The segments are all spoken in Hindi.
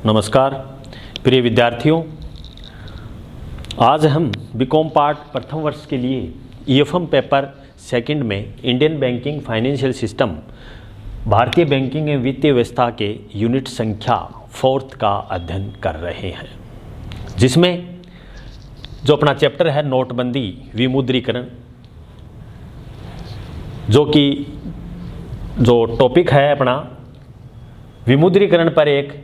नमस्कार प्रिय विद्यार्थियों, आज हम बीकॉम पार्ट प्रथम वर्ष के लिए ईएफएम पेपर सेकंड में इंडियन बैंकिंग फाइनेंशियल सिस्टम भारतीय बैंकिंग एवं वित्तीय व्यवस्था के यूनिट संख्या 4 का अध्ययन कर रहे हैं, जिसमें जो अपना चैप्टर है नोटबंदी विमुद्रीकरण, जो टॉपिक है अपना विमुद्रीकरण पर एक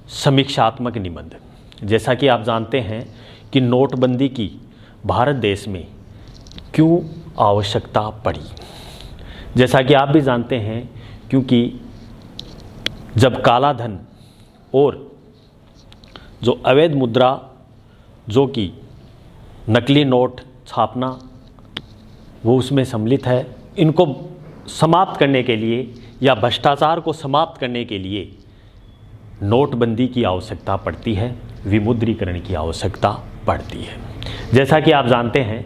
समीक्षात्मक निबंध। जैसा कि आप जानते हैं कि नोटबंदी की भारत देश में क्यों आवश्यकता पड़ी। जैसा कि आप भी जानते हैं, क्योंकि जब काला धन और जो अवैध मुद्रा, जो कि नकली नोट छापना, वो उसमें सम्मिलित है, इनको समाप्त करने के लिए या भ्रष्टाचार को समाप्त करने के लिए नोटबंदी की आवश्यकता पड़ती है, विमुद्रीकरण की आवश्यकता पड़ती है। जैसा कि आप जानते हैं,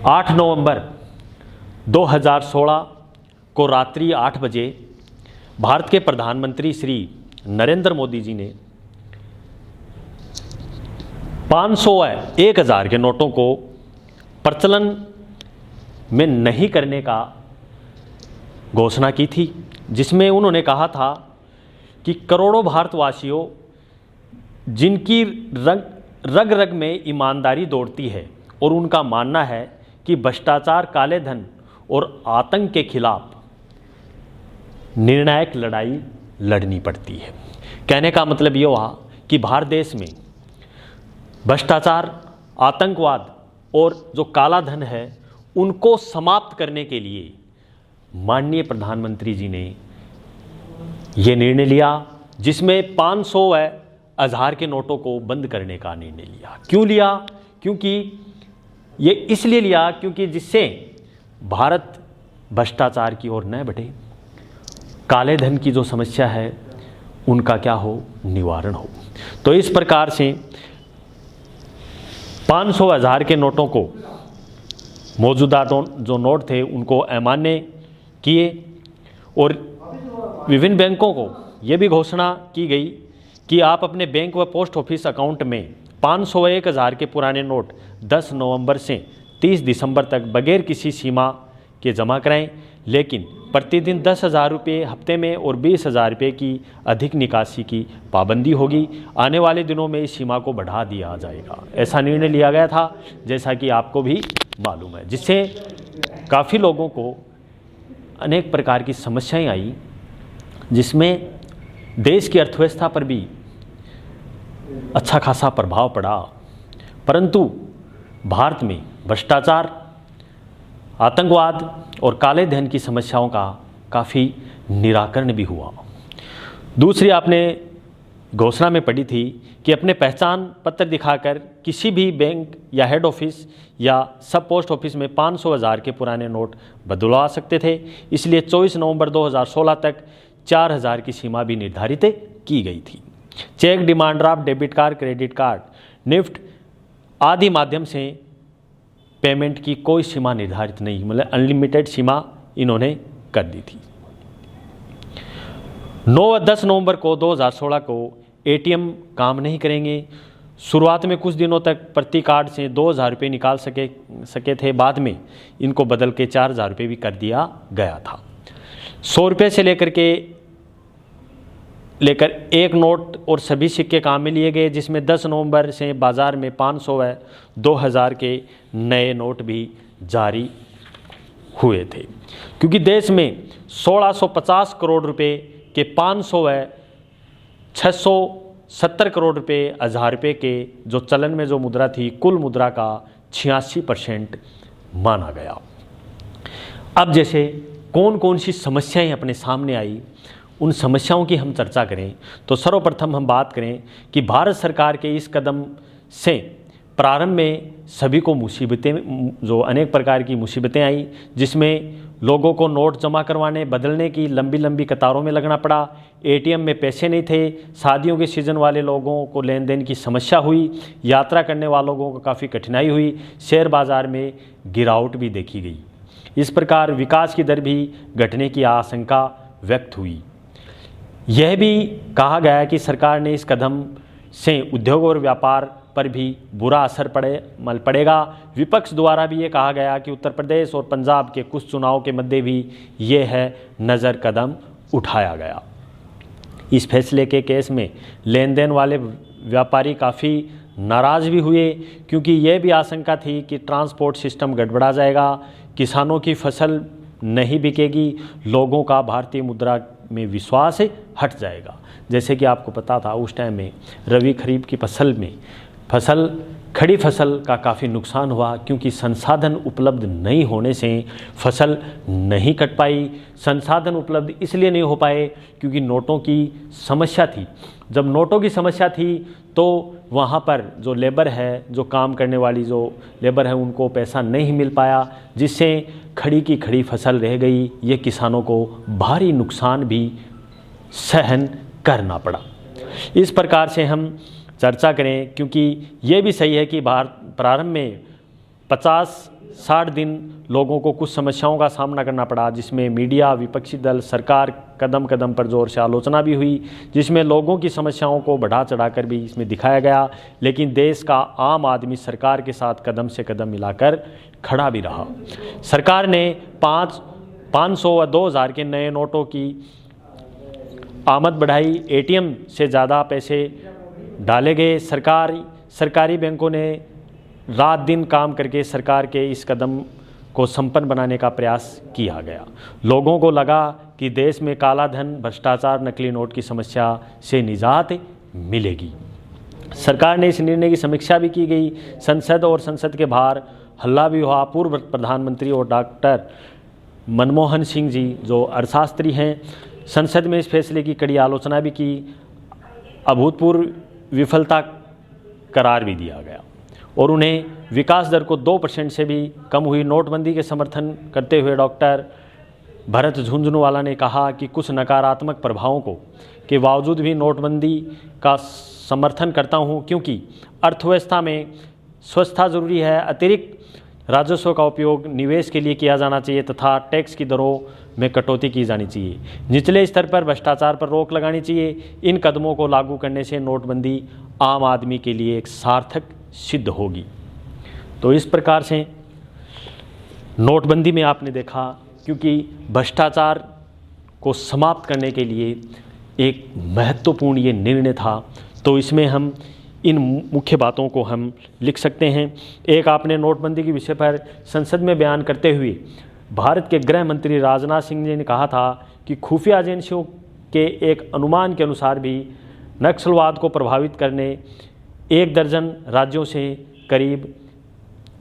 8 नवंबर 2016 को रात्रि 8 बजे भारत के प्रधानमंत्री श्री नरेंद्र मोदी जी ने 500 व 1000 के नोटों को प्रचलन में नहीं करने का घोषणा की थी, जिसमें उन्होंने कहा था कि करोड़ों भारतवासियों जिनकी रग रग में ईमानदारी दौड़ती है और उनका मानना है कि भ्रष्टाचार, काले धन और आतंक के खिलाफ निर्णायक लड़ाई लड़नी पड़ती है। कहने का मतलब ये हुआ कि भारत देश में भ्रष्टाचार, आतंकवाद और जो काला धन है, उनको समाप्त करने के लिए माननीय प्रधानमंत्री जी ने ये निर्णय लिया, जिसमें 500 व 1000 के नोटों को बंद करने का निर्णय लिया। क्यों लिया? क्योंकि ये इसलिए लिया क्योंकि जिससे भारत भ्रष्टाचार की ओर न बढ़े, काले धन की जो समस्या है उनका क्या हो, निवारण हो। तो इस प्रकार से 500 1000 के नोटों को, मौजूदा जो नोट थे उनको अमान्य किए और विभिन्न बैंकों को ये भी घोषणा की गई कि आप अपने बैंक व पोस्ट ऑफिस अकाउंट में 500 व 1000 के पुराने नोट 10 नवंबर से 30 दिसंबर तक बगैर किसी सीमा के जमा कराएं, लेकिन प्रतिदिन 10,000 रुपये हफ्ते में और 20,000 रुपये की अधिक निकासी की पाबंदी होगी। आने वाले दिनों में इस सीमा को बढ़ा दिया जाएगा, ऐसा निर्णय लिया गया था, जैसा कि आपको भी मालूम है, जिससे काफ़ी लोगों को अनेक प्रकार की समस्याएं आई, जिसमें देश की अर्थव्यवस्था पर भी अच्छा खासा प्रभाव पड़ा। परंतु भारत में भ्रष्टाचार, आतंकवाद और काले धन की समस्याओं का काफ़ी निराकरण भी हुआ। दूसरी आपने घोषणा में पढ़ी थी कि अपने पहचान पत्र दिखाकर किसी भी बैंक या हेड ऑफिस या सब पोस्ट ऑफिस में 500 1000 के पुराने नोट बदलवा सकते थे। इसलिए 24 नवंबर 2016 तक 4000 की सीमा भी निर्धारित की गई थी। Cheque, demand draft, debit card, credit card, NEFT आदि माध्यम से पेमेंट की कोई सीमा निर्धारित नहीं, मतलब अनलिमिटेड सीमा इन्होंने कर दी थी। 9 व 10 नवंबर को 2016 को एटीएम काम नहीं करेंगे। शुरुआत में कुछ दिनों तक प्रति कार्ड से 2000 रुपये निकाल सके थे, बाद में इनको बदल के 4000 रुपये भी कर दिया गया था। 100 रुपये से लेकर एक नोट और सभी सिक्के काम में लिए गए, जिसमें 10 नवंबर से बाज़ार में 500 व 2000 के नए नोट भी जारी हुए थे। क्योंकि देश में 1650 करोड़ रुपए के 500 व 670 करोड़ रुपए 1000 रुपये के जो चलन में जो मुद्रा थी, कुल मुद्रा का 86% माना गया। अब जैसे कौन कौन सी समस्याएं अपने सामने आई, उन समस्याओं की हम चर्चा करें तो सर्वप्रथम हम बात करें कि भारत सरकार के इस कदम से प्रारंभ में सभी को मुसीबतें, जो अनेक प्रकार की मुसीबतें आई, जिसमें लोगों को नोट जमा करवाने, बदलने की लंबी लंबी कतारों में लगना पड़ा। एटीएम में पैसे नहीं थे। शादियों के सीजन वाले लोगों को लेन देन की समस्या हुई। यात्रा करने वालों को काफ़ी कठिनाई हुई। शेयर बाज़ार में गिरावट भी देखी गई। इस प्रकार विकास की दर भी घटने की आशंका व्यक्त हुई। यह भी कहा गया कि सरकार ने इस कदम से उद्योग और व्यापार पर भी बुरा असर पड़ेगा। विपक्ष द्वारा भी ये कहा गया कि उत्तर प्रदेश और पंजाब के कुछ चुनाव के मध्य भी ये है नज़र कदम उठाया गया। इस फैसले के केस में लेन देन वाले व्यापारी काफ़ी नाराज़ भी हुए, क्योंकि यह भी आशंका थी कि ट्रांसपोर्ट सिस्टम गड़बड़ा जाएगा, किसानों की फसल नहीं बिकेगी, लोगों का भारतीय मुद्रा में विश्वास हट जाएगा। जैसे कि आपको पता था उस टाइम में रबी खरीफ की खड़ी फसल का काफ़ी नुकसान हुआ, क्योंकि संसाधन उपलब्ध नहीं होने से फसल नहीं कट पाई। संसाधन उपलब्ध इसलिए नहीं हो पाए क्योंकि नोटों की समस्या थी। जब नोटों की समस्या थी तो वहाँ पर जो लेबर है, जो काम करने वाली जो लेबर है, उनको पैसा नहीं मिल पाया, जिससे खड़ी की खड़ी फसल रह गई। ये किसानों को भारी नुकसान भी सहन करना पड़ा। इस प्रकार से हम चर्चा करें, क्योंकि ये भी सही है कि प्रारंभ में 50-60 दिन लोगों को कुछ समस्याओं का सामना करना पड़ा, जिसमें मीडिया, विपक्षी दल, सरकार कदम कदम पर जोर से आलोचना भी हुई, जिसमें लोगों की समस्याओं को बढ़ा चढ़ाकर भी इसमें दिखाया गया। लेकिन देश का आम आदमी सरकार के साथ कदम से कदम मिलाकर खड़ा भी रहा। सरकार ने 500 व 2000 के नए नोटों की आमद बढ़ाई, ATM से ज़्यादा पैसे डाले गए। सरकारी बैंकों ने रात दिन काम करके सरकार के इस कदम को संपन्न बनाने का प्रयास किया गया। लोगों को लगा कि देश में काला धन, भ्रष्टाचार, नकली नोट की समस्या से निजात मिलेगी। सरकार ने इस निर्णय की समीक्षा भी की गई। संसद और संसद के बाहर हल्ला भी हुआ। पूर्व प्रधानमंत्री और डॉक्टर मनमोहन सिंह जी, जो अर्थशास्त्री हैं, संसद में इस फैसले की कड़ी आलोचना भी की। अभूतपूर्व विफलता करार भी दिया गया और उन्हें विकास दर को 2% से भी कम हुई। नोटबंदी के समर्थन करते हुए डॉक्टर भरत झुंझुनवाला ने कहा कि कुछ नकारात्मक प्रभावों के बावजूद भी नोटबंदी का समर्थन करता हूं, क्योंकि अर्थव्यवस्था में स्वस्थता जरूरी है। अतिरिक्त राजस्व का उपयोग निवेश के लिए किया जाना चाहिए तथा टैक्स की दरों में कटौती की जानी चाहिए। निचले स्तर पर भ्रष्टाचार पर रोक लगानी चाहिए। इन कदमों को लागू करने से नोटबंदी आम आदमी के लिए एक सार्थक सिद्ध होगी। तो इस प्रकार से नोटबंदी में आपने देखा, क्योंकि भ्रष्टाचार को समाप्त करने के लिए एक महत्वपूर्ण ये निर्णय था, तो इसमें हम इन मुख्य बातों को हम लिख सकते हैं। एक, आपने नोटबंदी के विषय पर संसद में बयान करते हुए भारत के गृह मंत्री राजनाथ सिंह जी ने कहा था कि खुफिया एजेंसियों के एक अनुमान के अनुसार भी नक्सलवाद को प्रभावित करने 1 दर्जन राज्यों से करीब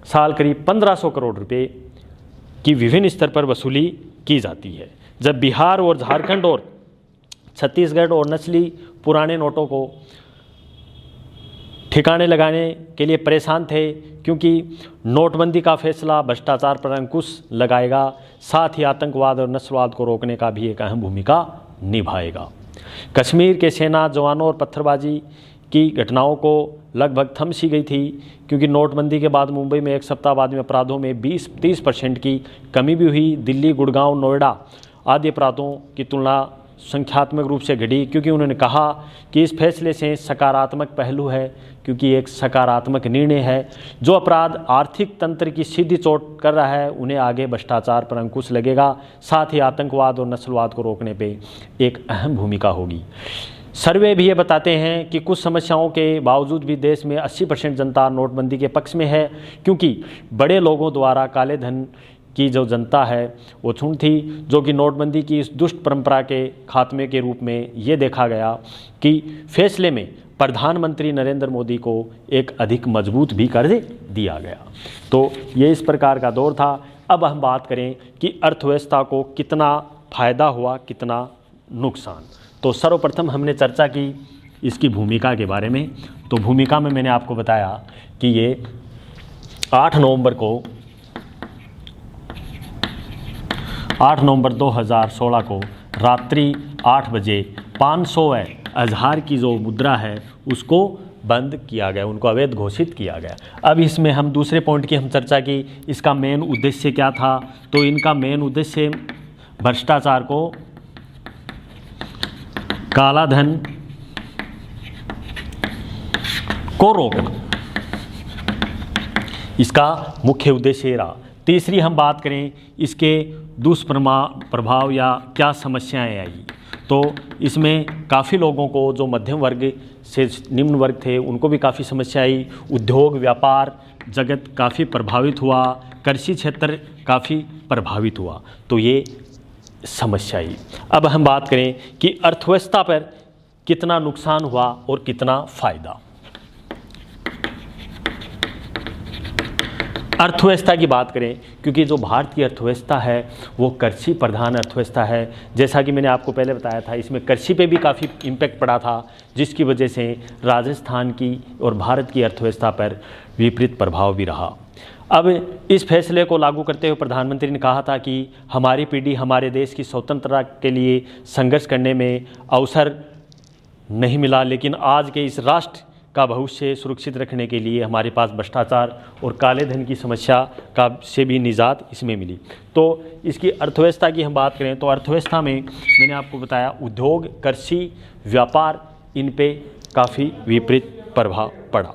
1500 करोड़ रुपए की विभिन्न स्तर पर वसूली की जाती है। जब बिहार और झारखंड और छत्तीसगढ़ और नस्ली पुराने नोटों को ठिकाने लगाने के लिए परेशान थे, क्योंकि नोटबंदी का फैसला भ्रष्टाचार पर अंकुश लगाएगा, साथ ही आतंकवाद और नस्लवाद को रोकने का भी एक अहम भूमिका निभाएगा। कश्मीर के सेना जवानों और पत्थरबाजी की घटनाओं को लगभग थम सी गई थी, क्योंकि नोटबंदी के बाद मुंबई में एक सप्ताह बाद में अपराधों में 20-30% की कमी भी हुई। दिल्ली, गुड़गांव, नोएडा आदि अपराधों की तुलना संख्यात्मक रूप से घटी, क्योंकि उन्होंने कहा कि इस फैसले से सकारात्मक पहलू है, क्योंकि एक सकारात्मक निर्णय है। जो अपराध आर्थिक तंत्र की सीधी चोट कर रहा है, उन्हें आगे भ्रष्टाचार पर अंकुश लगेगा, साथ ही आतंकवाद और नस्लवाद को रोकने पे एक अहम भूमिका होगी। सर्वे भी ये बताते हैं कि कुछ समस्याओं के बावजूद भी देश में 80% जनता नोटबंदी के पक्ष में है, क्योंकि बड़े लोगों द्वारा काले धन की जो जनता है वो छूट थी, जो कि नोटबंदी की इस दुष्ट परंपरा के खात्मे के रूप में ये देखा गया कि फैसले में प्रधानमंत्री नरेंद्र मोदी को एक अधिक मजबूत भी कर दिया गया। तो ये इस प्रकार का दौर था। अब हम बात करें कि अर्थव्यवस्था को कितना फ़ायदा हुआ, कितना नुकसान। तो सर्वप्रथम हमने चर्चा की इसकी भूमिका के बारे में। तो भूमिका में मैंने आपको बताया कि ये 8 नवंबर 2016 को रात्रि 8 बजे 500,000 की जो मुद्रा है उसको बंद किया गया, उनको अवैध घोषित किया गया। अब इसमें हम दूसरे पॉइंट की हम चर्चा की, इसका मेन उद्देश्य क्या था। तो इनका मेन उद्देश्य भ्रष्टाचार को काला धन को रोकना, इसका मुख्य उद्देश्य रहा। तीसरी हम बात करें इसके दुष्प्रभाव या क्या समस्याएं आई, तो इसमें काफ़ी लोगों को, जो मध्यम वर्ग से निम्न वर्ग थे, उनको भी काफ़ी समस्या आई। उद्योग व्यापार जगत काफ़ी प्रभावित हुआ, कृषि क्षेत्र काफ़ी प्रभावित हुआ, तो ये समस्या आई। अब हम बात करें कि अर्थव्यवस्था पर कितना नुकसान हुआ और कितना फायदा। अर्थव्यवस्था की बात करें, क्योंकि जो भारत की अर्थव्यवस्था है वो कृषि प्रधान अर्थव्यवस्था है। जैसा कि मैंने आपको पहले बताया था, इसमें कृषि पे भी काफ़ी इम्पैक्ट पड़ा था, जिसकी वजह से राजस्थान की और भारत की अर्थव्यवस्था पर विपरीत प्रभाव भी रहा। अब इस फैसले को लागू करते हुए प्रधानमंत्री ने कहा था कि हमारी पीढ़ी हमारे देश की स्वतंत्रता के लिए संघर्ष करने में अवसर नहीं मिला, लेकिन आज के इस राष्ट्र का भविष्य सुरक्षित रखने के लिए हमारे पास भ्रष्टाचार और काले धन की समस्या का से भी निजात इसमें मिली। तो इसकी अर्थव्यवस्था की हम बात करें तो अर्थव्यवस्था में मैंने आपको बताया उद्योग, कृषि, व्यापार, इन पे काफ़ी विपरीत प्रभाव पड़ा।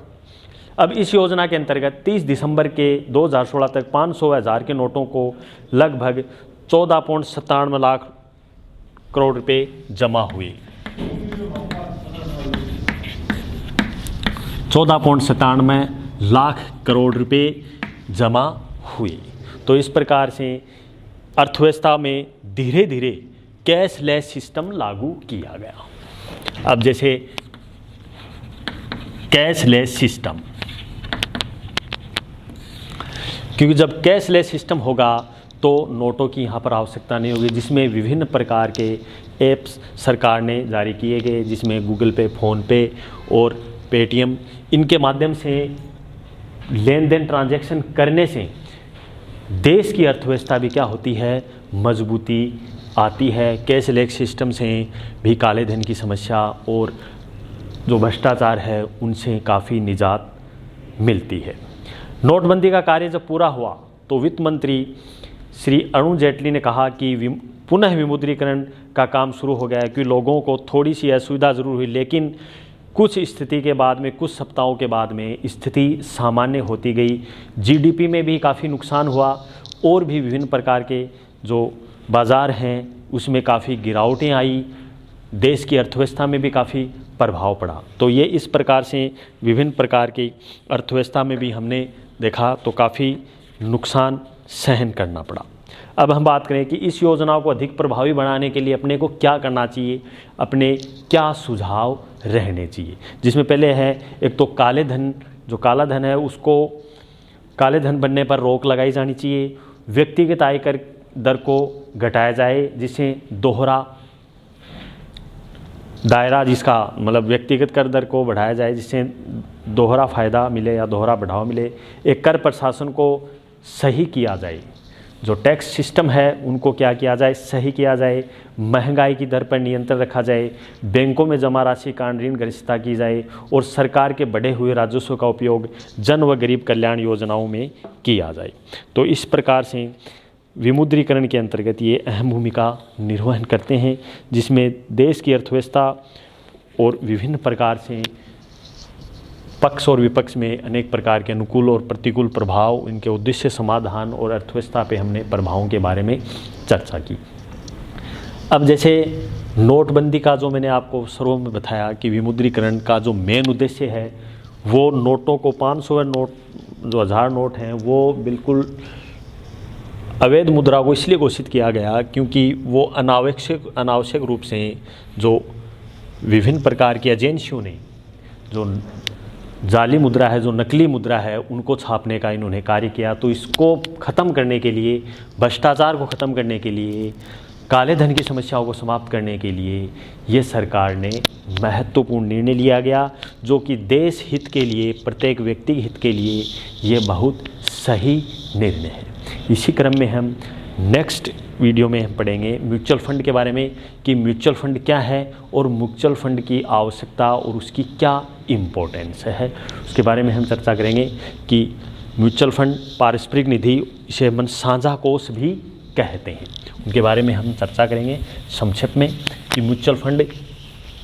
अब इस योजना के अंतर्गत 30 दिसंबर के 2016 तक 500,000 के नोटों को लगभग 14.97 लाख करोड़ रुपए जमा हुए। 14.97 लाख करोड़ रुपए जमा हुए। तो इस प्रकार से अर्थव्यवस्था में धीरे धीरे कैशलेस सिस्टम लागू किया गया। अब जैसे कैशलेस सिस्टम, क्योंकि जब कैशलेस सिस्टम होगा तो नोटों की यहाँ पर आवश्यकता नहीं होगी, जिसमें विभिन्न प्रकार के ऐप्स सरकार ने जारी किए गए, जिसमें गूगल पे, फ़ोन पे और पेटीएम, इनके माध्यम से लेन देन ट्रांजैक्शन करने से देश की अर्थव्यवस्था भी क्या होती है, मजबूती आती है। कैशलेस सिस्टम से भी काले धन की समस्या और जो भ्रष्टाचार है उनसे काफ़ी निजात मिलती है। नोटबंदी का कार्य जब पूरा हुआ तो वित्त मंत्री श्री अरुण जेटली ने कहा कि पुनः विमुद्रीकरण का काम शुरू हो गया है, कि लोगों को थोड़ी सी असुविधा ज़रूर हुई, लेकिन कुछ स्थिति के बाद में, कुछ सप्ताहों के बाद में स्थिति सामान्य होती गई। जीडीपी में भी काफ़ी नुकसान हुआ और भी विभिन्न प्रकार के जो बाज़ार हैं उसमें काफ़ी गिरावटें आई, देश की अर्थव्यवस्था में भी काफ़ी प्रभाव पड़ा। तो ये इस प्रकार से विभिन्न प्रकार की अर्थव्यवस्था में भी हमने देखा तो काफ़ी नुकसान सहन करना पड़ा। अब हम बात करें कि इस योजना को अधिक प्रभावी बनाने के लिए अपने को क्या करना चाहिए, अपने क्या सुझाव रहने चाहिए, जिसमें पहले है एक तो काले धन, जो काला धन है उसको, काले धन बनने पर रोक लगाई जानी चाहिए। व्यक्तिगत आयकर दर को घटाया जाए, जिससे दोहरा दायरा, जिसका मतलब व्यक्तिगत कर दर को बढ़ाया जाए, जिससे दोहरा फ़ायदा मिले या दोहरा बढ़ावा मिले। एक कर प्रशासन को सही किया जाए, जो टैक्स सिस्टम है उनको क्या किया जाए, सही किया जाए। महंगाई की दर पर नियंत्रण रखा जाए, बैंकों में जमा राशि का ऋण ग्रस्तता की जाए और सरकार के बढ़े हुए राजस्व का उपयोग जन व गरीब कल्याण योजनाओं में किया जाए। तो इस प्रकार से विमुद्रीकरण के अंतर्गत ये अहम भूमिका निर्वहन करते हैं, जिसमें देश की अर्थव्यवस्था और विभिन्न प्रकार से पक्ष और विपक्ष में अनेक प्रकार के अनुकूल और प्रतिकूल प्रभाव, इनके उद्देश्य, समाधान और अर्थव्यवस्था पे हमने प्रभावों के बारे में चर्चा की। अब जैसे नोटबंदी का जो मैंने आपको शुरू में बताया कि विमुद्रीकरण का जो मेन उद्देश्य है वो नोटों को 500 नोट, जो 1000 नोट हैं, वो बिल्कुल अवैध मुद्रा को इसलिए घोषित किया गया क्योंकि वो अनावश्यक रूप से जो विभिन्न प्रकार की एजेंसियों ने जो जाली मुद्रा है, जो नकली मुद्रा है, उनको छापने का इन्होंने कार्य किया। तो इसको ख़त्म करने के लिए, भ्रष्टाचार को ख़त्म करने के लिए, काले धन की समस्याओं को समाप्त करने के लिए ये सरकार ने महत्वपूर्ण निर्णय लिया गया, जो कि देश हित के लिए, प्रत्येक व्यक्ति हित के लिए ये बहुत सही निर्णय है। इसी क्रम में हम नेक्स्ट वीडियो में हम पढ़ेंगे म्यूचुअल फंड के बारे में, कि म्यूचुअल फंड क्या है और म्यूचुअल फंड की आवश्यकता और उसकी क्या इम्पोर्टेंस है, उसके बारे में हम चर्चा करेंगे। कि म्यूचुअल फंड, पारस्परिक निधि, इसे हम साझा कोष भी कहते हैं, उनके बारे में हम चर्चा करेंगे संक्षेप में। कि म्यूचुअल फंड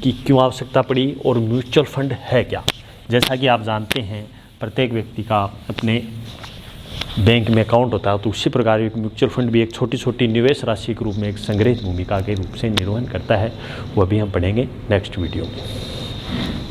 कि क्यों आवश्यकता पड़ी और म्यूचुअल फंड है क्या। जैसा कि आप जानते हैं प्रत्येक व्यक्ति का अपने बैंक में अकाउंट होता है, तो उसी प्रकार एक म्यूचुअल फंड भी एक छोटी छोटी निवेश राशि के रूप में एक संग्रहित भूमिका के रूप से निर्वहन करता है। वह भी हम पढ़ेंगे नेक्स्ट वीडियो में।